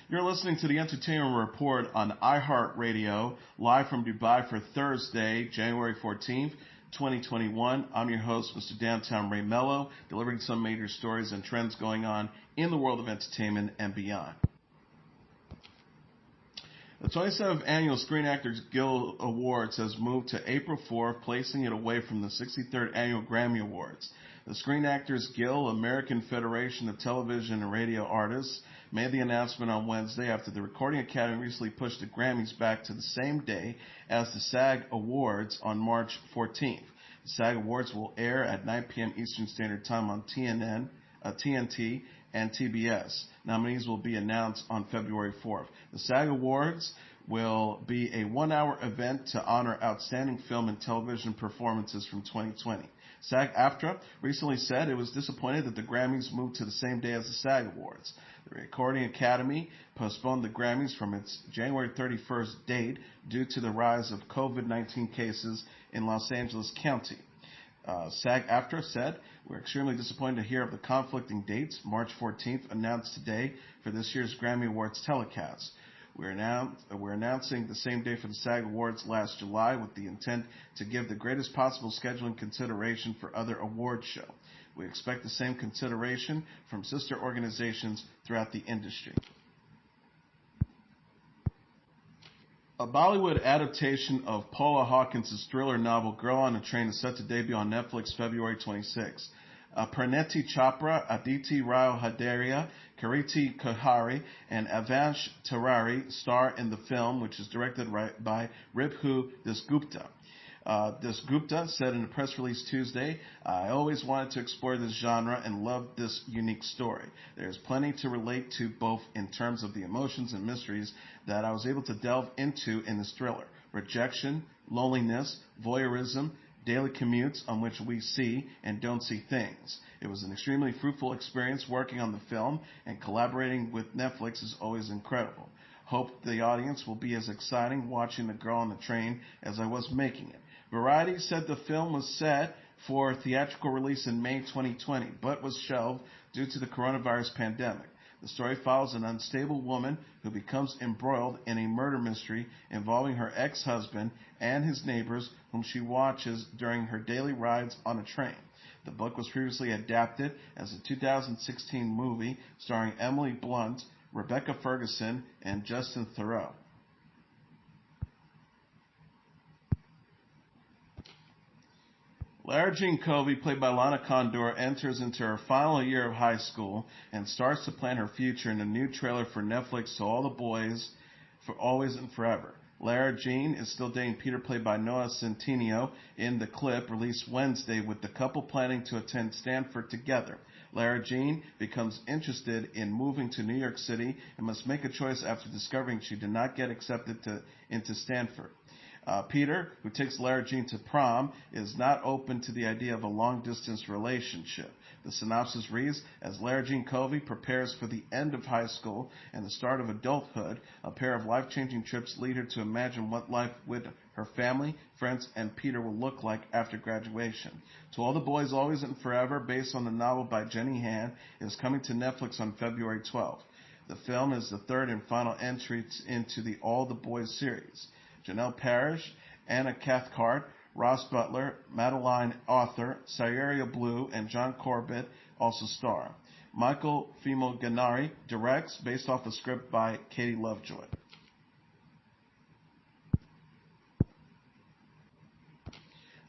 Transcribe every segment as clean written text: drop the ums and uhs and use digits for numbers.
You're listening to the Entertainment Report on iHeartRadio, live from Dubai for Thursday, January 14th, 2021. I'm your host, Mr. Downtown Ray Melo, delivering some major stories and trends going on in the world of entertainment and beyond. The 27th Annual Screen Actors Guild Awards has moved to April 4th, placing it away from the 63rd Annual Grammy Awards. The Screen Actors Guild, American Federation of Television and Radio Artists, made the announcement on Wednesday after the Recording Academy recently pushed the Grammys back to the same day as the SAG Awards on March 14th. The SAG Awards will air at 9 p.m. Eastern Standard Time on TNT, and TBS. Nominees will be announced on February 4th. The SAG Awards will be a one-hour event to honor outstanding film and television performances from 2020. SAG-AFTRA recently said it was disappointed that the Grammys moved to the same day as the SAG Awards. The Recording Academy postponed the Grammys from its January 31st date due to the rise of COVID-19 cases in Los Angeles County. SAG-AFTRA said, "We're extremely disappointed to hear of the conflicting dates, March 14th announced today for this year's Grammy Awards telecast. We're announcing the same day for the SAG Awards last July with the intent to give the greatest possible scheduling consideration for other award shows. We expect the same consideration from sister organizations throughout the industry." A Bollywood adaptation of Paula Hawkins' thriller novel Girl on a Train is set to debut on Netflix February 26. Praneti Chopra, Aditi Rao Haderia, Kiriti Kohari, and Avansh Tarari star in the film, which is directed by Ribhu Dasgupta. Dasgupta said in a press release Tuesday, "I always wanted to explore this genre and loved this unique story. There's plenty to relate to both in terms of the emotions and mysteries that I was able to delve into in this thriller. Rejection, loneliness, voyeurism, daily commutes on which we see and don't see things. It was an extremely fruitful experience working on the film, and collaborating with Netflix is always incredible. Hope the audience will be as exciting watching The Girl on the Train as I was making it." Variety said the film was set for theatrical release in May 2020, but was shelved due to the coronavirus pandemic. The story follows an unstable woman who becomes embroiled in a murder mystery involving her ex-husband and his neighbors, whom she watches during her daily rides on a train. The book was previously adapted as a 2016 movie starring Emily Blunt, Rebecca Ferguson, and Justin Theroux. Lara Jean Covey, played by Lana Condor, enters into her final year of high school and starts to plan her future in a new trailer for Netflix To All the Boys for Always and Forever. Lara Jean is still dating Peter, played by Noah Centineo, in the clip released Wednesday, with the couple planning to attend Stanford together. Lara Jean becomes interested in moving to New York City and must make a choice after discovering she did not get accepted into Stanford. Peter, who takes Lara Jean to prom, is not open to the idea of a long-distance relationship. The synopsis reads, as Lara Jean Covey prepares for the end of high school and the start of adulthood, a pair of life-changing trips lead her to imagine what life with her family, friends, and Peter will look like after graduation. To All the Boys, Always and Forever, based on the novel by Jenny Han, is coming to Netflix on February 12th. The film is the third and final entry into the All the Boys series. Janelle Parrish, Anna Cathcart, Ross Butler, Madeline Arthur, Sierra Blue, and John Corbett also star. Michael Fimoganari directs, based off a script by Katie Lovejoy.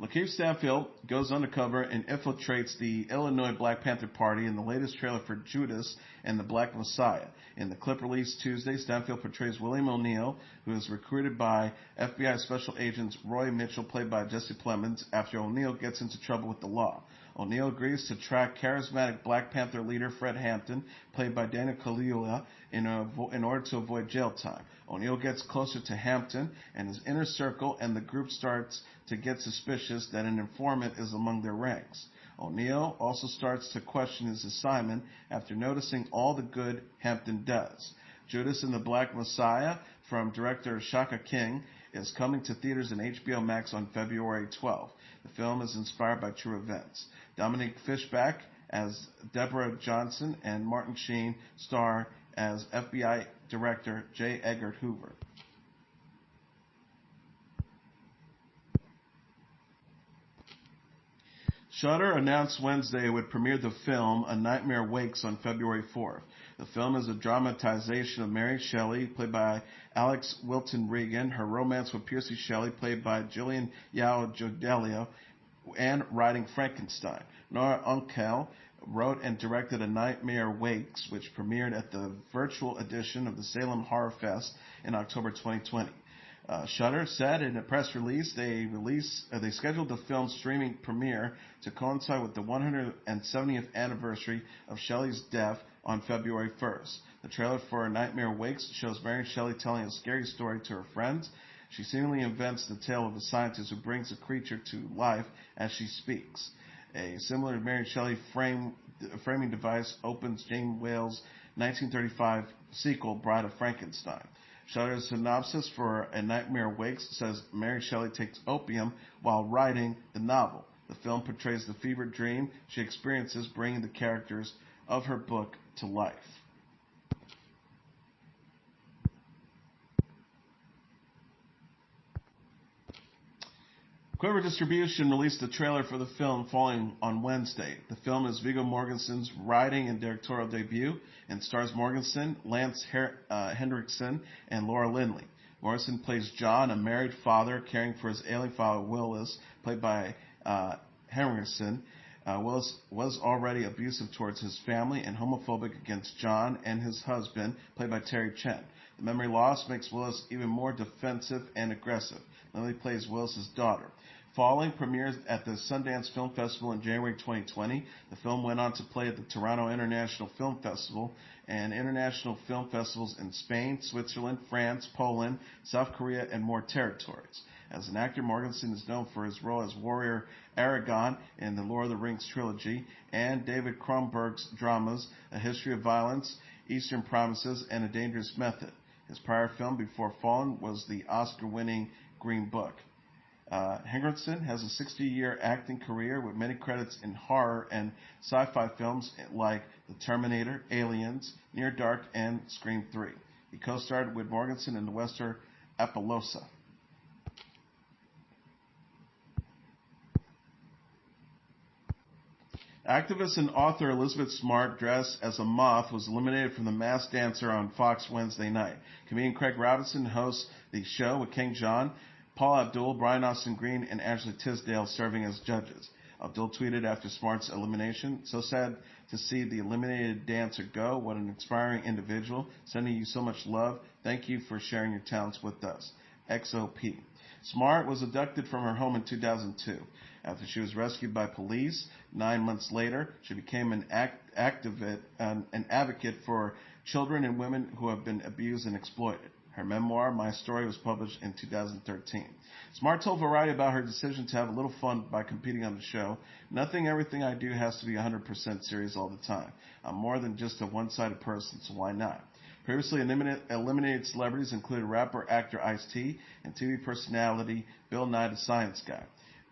Lakeith Stanfield goes undercover and infiltrates the Illinois Black Panther Party in the latest trailer for Judas and the Black Messiah. In the clip released Tuesday, Stanfield portrays William O'Neill, who is recruited by FBI Special Agent Roy Mitchell, played by Jesse Plemons, after O'Neill gets into trouble with the law. O'Neill agrees to track charismatic Black Panther leader Fred Hampton, played by Daniel Kaluuya, in order to avoid jail time. O'Neill gets closer to Hampton and his inner circle, and the group starts to get suspicious that an informant is among their ranks. O'Neill also starts to question his assignment after noticing all the good Hampton does. Judas and the Black Messiah, from director Shaka King, is coming to theaters and HBO Max on February 12th. The film is inspired by true events. Dominique Fishback as Deborah Johnson and Martin Sheen star as FBI Director J. Edgar Hoover. Shudder announced Wednesday it would premiere the film A Nightmare Wakes on February 4th. The film is a dramatization of Mary Shelley, played by Alex Wilton Regan, her romance with Percy Shelley, played by Gillian Yao Jodelio, and writing Frankenstein. Nora Unkel wrote and directed A Nightmare Wakes, which premiered at the virtual edition of the Salem Horror Fest in October 2020. Shudder said in a press release they scheduled the film's streaming premiere to coincide with the 170th anniversary of Shelley's death on February 1st. The trailer for A Nightmare Wakes shows Mary Shelley telling a scary story to her friends. She seemingly invents the tale of a scientist who brings a creature to life as she speaks. A similar Mary Shelley framing device opens Jane Wales' 1935 sequel, Bride of Frankenstein. Shudder's synopsis for A Nightmare Wakes says Mary Shelley takes opium while writing the novel. The film portrays the fevered dream she experiences, bringing the characters of her book to life. Quiver Distribution released the trailer for the film falling on Wednesday. The film is Viggo Mortensen's writing and directorial debut and stars Mortensen, Lance Henriksen, and Laura Linney. Mortensen plays John, a married father caring for his ailing father Willis, played by Henriksen. Willis was already abusive towards his family and homophobic against John and his husband, played by Terry Chen. The memory loss makes Willis even more defensive and aggressive. Lily plays Willis's daughter. Falling premieres at the Sundance Film Festival in January 2020. The film went on to play at the Toronto International Film Festival and international film festivals in Spain, Switzerland, France, Poland, South Korea, and more territories. As an actor, Mortensen is known for his role as warrior Aragorn in the Lord of the Rings trilogy and David Cronenberg's dramas A History of Violence, Eastern Promises, and A Dangerous Method. His prior film before Fallen was the Oscar-winning Green Book. Henriksen has a 60-year acting career with many credits in horror and sci-fi films like The Terminator, Aliens, Near Dark, and Scream 3. He co-starred with Mortensen in the western Appaloosa. Activist and author Elizabeth Smart, dressed as a moth, was eliminated from The Masked Dancer on Fox Wednesday night. Comedian Craig Robinson hosts the show with King John, Paul Abdul, Brian Austin Green, and Ashley Tisdale serving as judges. Abdul tweeted after Smart's elimination, "So sad to see the eliminated dancer go. What an inspiring individual. Sending you so much love. Thank you for sharing your talents with us. XOP." Smart was abducted from her home in 2002. After she was rescued by police, 9 months later, she became an advocate for children and women who have been abused and exploited. Her memoir, My Story, was published in 2013. Smart told Variety about her decision to have a little fun by competing on the show. Everything I do has to be 100% serious all the time. I'm more than just a one-sided person, so why not? Previously eliminated celebrities included rapper actor Ice-T and TV personality Bill Nye the Science Guy.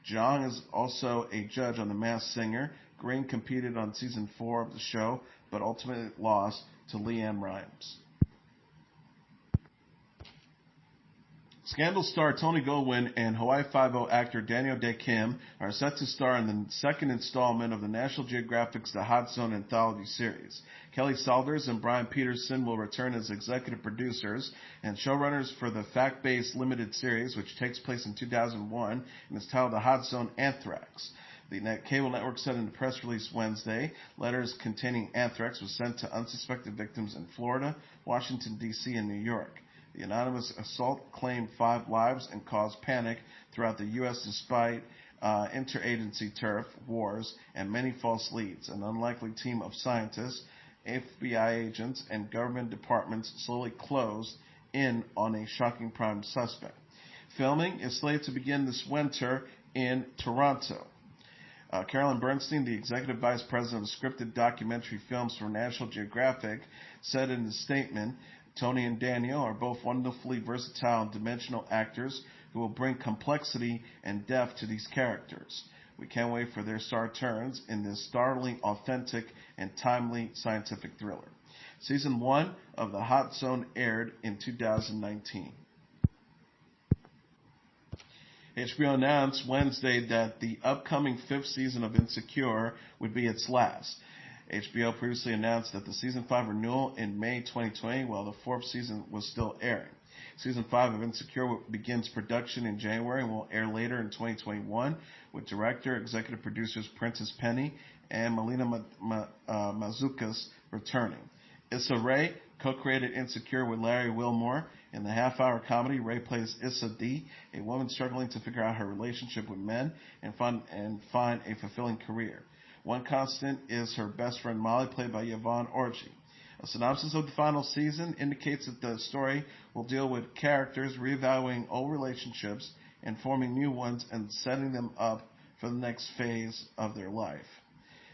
Zhang is also a judge on The Masked Singer. Green competed on season 4 of the show, but ultimately lost to Leanne Rimes. Scandal star Tony Goldwyn and Hawaii Five-0 actor Daniel Dae Kim are set to star in the second installment of the National Geographic's The Hot Zone anthology series. Kelly Salters and Brian Peterson will return as executive producers and showrunners for the fact-based limited series, which takes place in 2001 and is titled The Hot Zone Anthrax. The cable network said in a press release Wednesday, letters containing anthrax was sent to unsuspected victims in Florida, Washington, D.C., and New York. The anonymous assault claimed 5 lives and caused panic throughout the U.S. despite interagency turf wars and many false leads. An unlikely team of scientists, FBI agents, and government departments slowly closed in on a shocking prime suspect. Filming is slated to begin this winter in Toronto. Carolyn Bernstein, the executive vice president of scripted documentary films for National Geographic, said in a statement, "Tony and Daniel are both wonderfully versatile and dimensional actors who will bring complexity and depth to these characters. We can't wait for their star turns in this startling, authentic, and timely scientific thriller." Season 1 of The Hot Zone aired in 2019. HBO announced Wednesday that the upcoming fifth season of Insecure would be its last. HBO previously announced that the Season 5 renewal in May 2020, while the fourth season was still airing. Season 5 of Insecure begins production in January and will air later in 2021, with director, executive producers Prentice Penny and Melina Mazukas returning. Issa Rae co-created Insecure with Larry Wilmore. In the half-hour comedy, Rae plays Issa D, a woman struggling to figure out her relationship with men and find a fulfilling career. One constant is her best friend Molly, played by Yvonne Orji. A synopsis of the final season indicates that the story will deal with characters reevaluating old relationships and forming new ones and setting them up for the next phase of their life.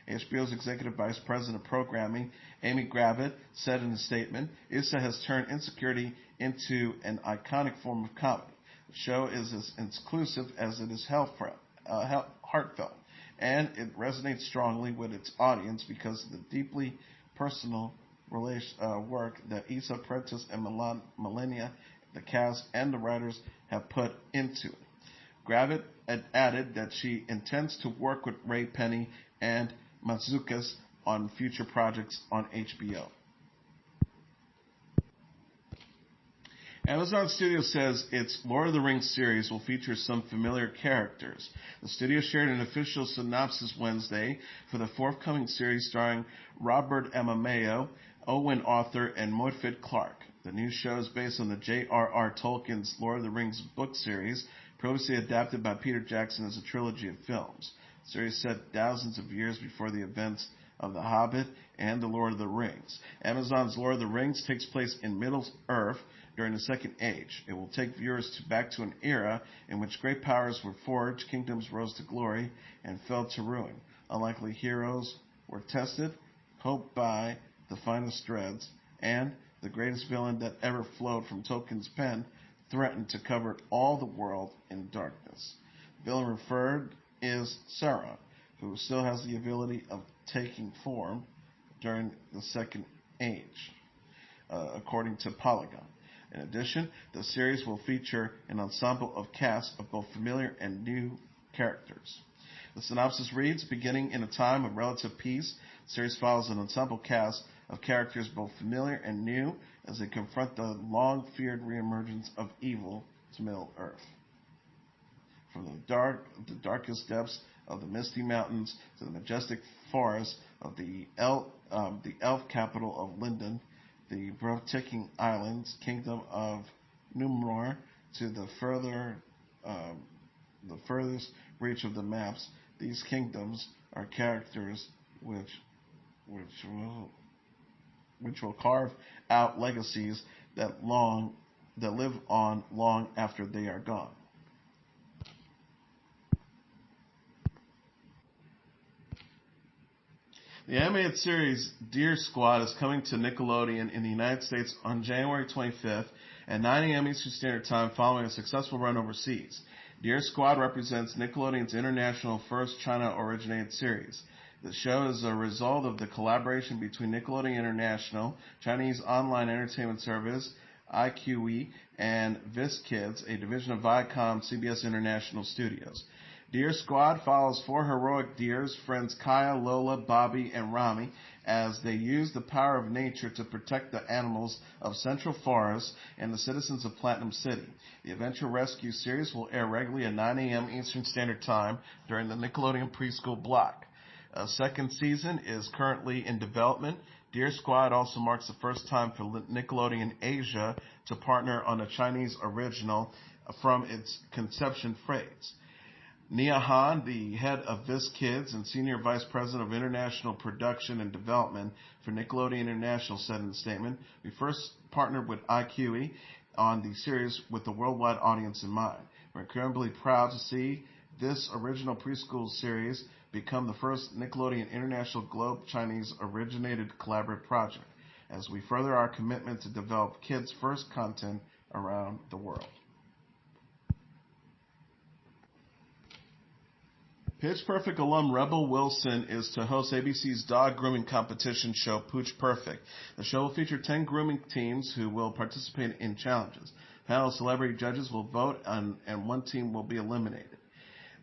HBO's Executive Vice President of Programming, Amy Gravitt, said in a statement, Issa has turned insecurity into an iconic form of comedy. The show is as inclusive as it is heartfelt, and it resonates strongly with its audience because of the deeply personal work that Issa, Prentice, and Melania, the cast, and the writers have put into it. Gravitt added that she intends to work with Rae Penny and Mazukas on future projects on HBO. Amazon Studios says its Lord of the Rings series will feature some familiar characters. The studio shared an official synopsis Wednesday for the forthcoming series starring Robert Mayo, Owen Arthur, and Morfydd Clark. The new show is based on the J.R.R. Tolkien's Lord of the Rings book series, previously adapted by Peter Jackson as a trilogy of films. The series set thousands of years before the events of The Hobbit and The Lord of the Rings. Amazon's Lord of the Rings takes place in Middle-earth during the Second Age. It will take viewers back to an era in which great powers were forged, kingdoms rose to glory, and fell to ruin. Unlikely heroes were tested, hoped by the finest dreads, and the greatest villain that ever flowed from Tolkien's pen threatened to cover all the world in darkness. The villain referred is Sauron, who still has the ability of taking form during the Second Age, according to Polygon. In addition, the series will feature an ensemble of cast of both familiar and new characters. The synopsis reads, beginning in a time of relative peace, the series follows an ensemble cast of characters both familiar and new as they confront the long-feared reemergence of evil to Middle-earth. From the darkest depths of the misty mountains to the majestic forests of the elf capital of Lindon, the breathtaking islands, kingdom of Númenor, to the furthest reach of the maps, these kingdoms are characters which will carve out legacies that live on long after they are gone. The animated series Deer Squad is coming to Nickelodeon in the United States on January 25th at 9 a.m. Eastern Standard Time following a successful run overseas. Deer Squad represents Nickelodeon's international first China-originated series. The show is a result of the collaboration between Nickelodeon International, Chinese online entertainment service, iQIYI, and VisKids, a division of Viacom CBS International Studios. Deer Squad follows four heroic deers, friends Kaya, Lola, Bobby, and Rami, as they use the power of nature to protect the animals of Central Forest and the citizens of Platinum City. The Adventure Rescue series will air regularly at 9 a.m. Eastern Standard Time during the Nickelodeon preschool block. A second season is currently in development. Deer Squad also marks the first time for Nickelodeon Asia to partner on a Chinese original from its conception phase. Nia Han, the head of VisKids and Senior Vice President of International Production and Development for Nickelodeon International, said in a statement, "We first partnered with iQIYI on the series with the worldwide audience in mind. We're incredibly proud to see this original preschool series become the first Nickelodeon International Globe Chinese originated collaborative project as we further our commitment to develop kids-first content around the world." Pitch Perfect alum Rebel Wilson is to host ABC's dog grooming competition show Pooch Perfect. The show will feature 10 grooming teams who will participate in challenges. Panel of celebrity judges will vote, and one team will be eliminated.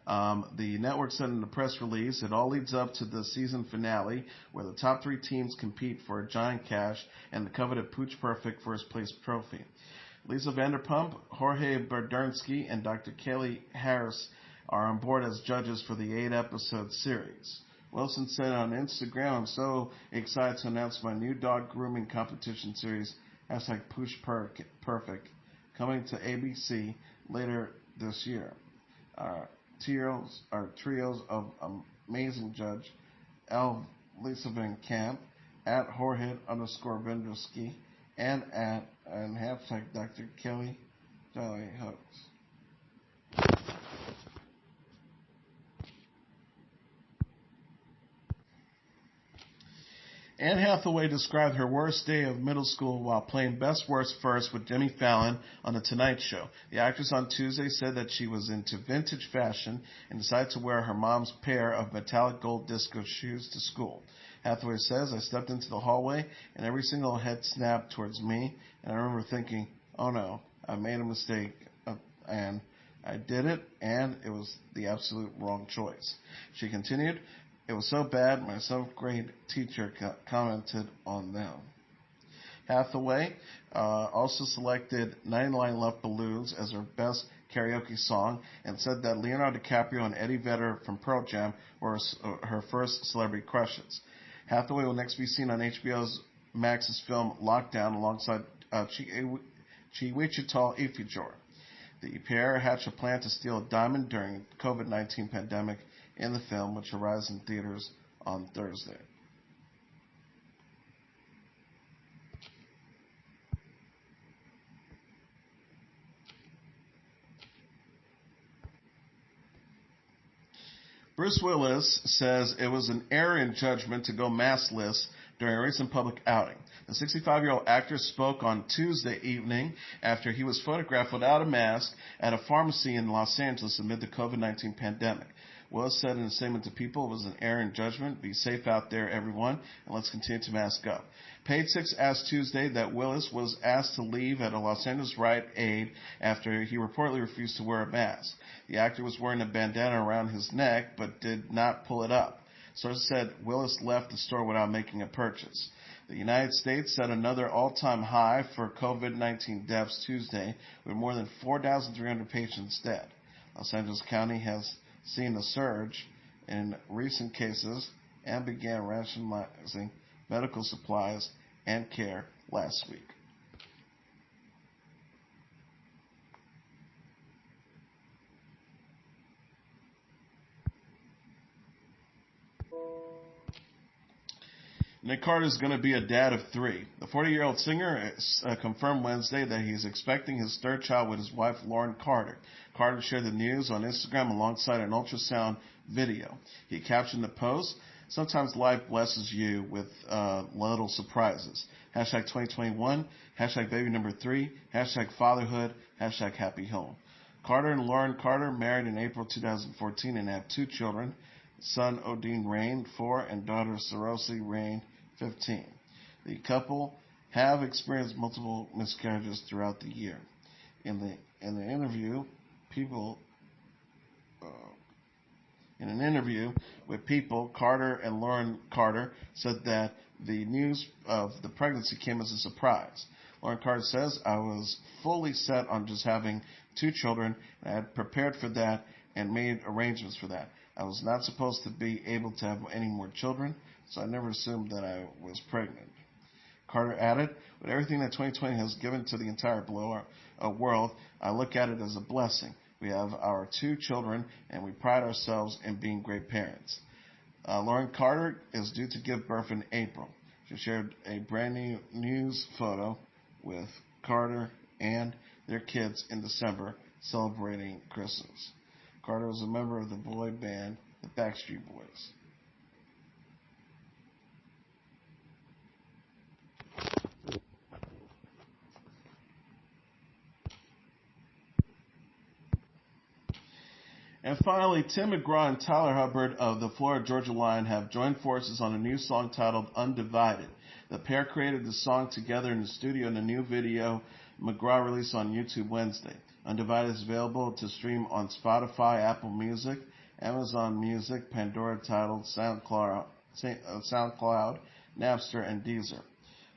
The network said in the press release, it all leads up to the season finale, where the top 3 teams compete for a giant cash and the coveted Pooch Perfect first place trophy. Lisa Vanderpump, Jorge Berdernsky, and Dr. Kelly Harris are on board as judges for the 8-episode series. Wilson said on Instagram, I'm so excited to announce my new dog grooming competition series, #Pooch Perfect, coming to ABC later this year. Our trios of amazing judge L. Lisa Van Camp, at Jorge _Vendrowski, and #Dr. Kelly Hooks. Anne Hathaway described her worst day of middle school while playing Best Worst First with Jimmy Fallon on The Tonight Show. The actress on Tuesday said that she was into vintage fashion and decided to wear her mom's pair of metallic gold disco shoes to school. Hathaway says, I stepped into the hallway and every single head snapped towards me, and I remember thinking, oh no, I made a mistake, and I did it, and it was the absolute wrong choice. She continued, it was so bad, my 7th grade teacher commented on them. Hathaway also selected 99 Left Balloons as her best karaoke song and said that Leonardo DiCaprio and Eddie Vedder from Pearl Jam were her first celebrity crushes. Hathaway will next be seen on HBO's Max's film Lockdown alongside Chiwetel Ejiofor. The pair hatched a plan to steal a diamond during the COVID-19 pandemic in the film, which arrives in theaters on Thursday. Bruce Willis says it was an error in judgment to go maskless during a recent public outing. The 65-year-old actor spoke on Tuesday evening after he was photographed without a mask at a pharmacy in Los Angeles amid the COVID-19 pandemic. Willis said in a statement to People, it was an error in judgment. Be safe out there, everyone, and let's continue to mask up. Page Six asked Tuesday that Willis was asked to leave at a Los Angeles Rite Aid after he reportedly refused to wear a mask. The actor was wearing a bandana around his neck but did not pull it up. Sources said Willis left the store without making a purchase. The United States set another all-time high for COVID-19 deaths Tuesday, with more than 4,300 patients dead. Los Angeles County has seen a surge in recent cases and began rationalizing medical supplies and care last week. Nick Carter is going to be a dad of 3. The 40-year-old singer confirmed Wednesday that he's expecting his 3rd child with his wife, Lauren Carter. Carter shared the news on Instagram alongside an ultrasound video. He captioned the post, sometimes life blesses you with little surprises. #2021, #baby number 3, #fatherhood, #happy home. Carter and Lauren Carter married in April 2014 and have 2 children, son Odin Rain, 4, and daughter Sarosi Rain, 15. The couple have experienced multiple miscarriages throughout the year. In an interview with People, Carter and Lauren Carter said that the news of the pregnancy came as a surprise. Lauren Carter says, I was fully set on just having 2 children, and I had prepared for that and made arrangements for that. I was not supposed to be able to have any more children, so I never assumed that I was pregnant. Carter added, with everything that 2020 has given to the entire world, I look at it as a blessing. We have our 2 children, and we pride ourselves in being great parents. Lauren Carter is due to give birth in April. She shared a brand new news photo with Carter and their kids in December celebrating Christmas. Carter was a member of the boy band, the Backstreet Boys. And finally, Tim McGraw and Tyler Hubbard of the Florida Georgia Line have joined forces on a new song titled Undivided. The pair created the song together in the studio in a new video McGraw released on YouTube Wednesday. Undivided is available to stream on Spotify, Apple Music, Amazon Music, Pandora Tidal, SoundCloud, Napster, and Deezer.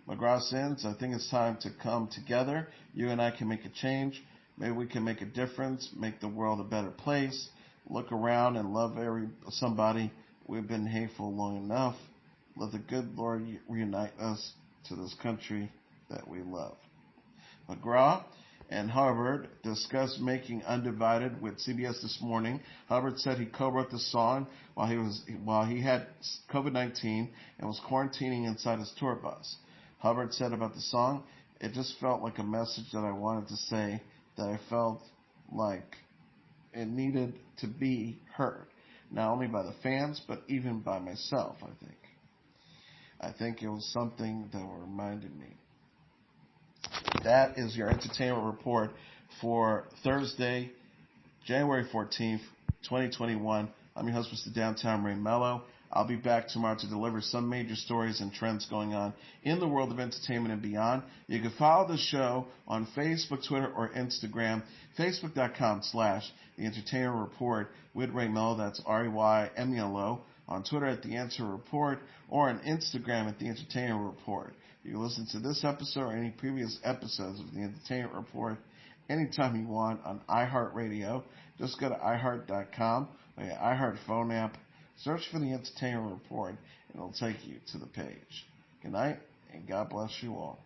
McGraw sings, I think it's time to come together. You and I can make a change. Maybe we can make a difference, make the world a better place. Look around and love somebody. We've been hateful long enough. Let the good Lord reunite us to this country that we love. McGraw and Hubbard discussed making Undivided with CBS This Morning. Hubbard said he co-wrote the song while he had COVID-19 and was quarantining inside his tour bus. Hubbard said about the song, it just felt like a message that I wanted to say, that I felt like it needed to be heard, not only by the fans, but even by myself, I think. I think it was something that reminded me. That is your entertainment report for Thursday, January 14th, 2021. I'm your host, Mr. Downtown Ray Melo. I'll be back tomorrow to deliver some major stories and trends going on in the world of entertainment and beyond. You can follow the show on Facebook, Twitter, or Instagram. Facebook.com/The Entertainment Report with Ray Melo. That's RAYMELO. On Twitter at The Answer Report, or on Instagram at The Entertainment Report. You can listen to this episode or any previous episodes of The Entertainment Report anytime you want on iHeartRadio. Just go to iHeart.com or your iHeart phone app. Search for The Entertainment Report, and it'll take you to the page. Good night, and God bless you all.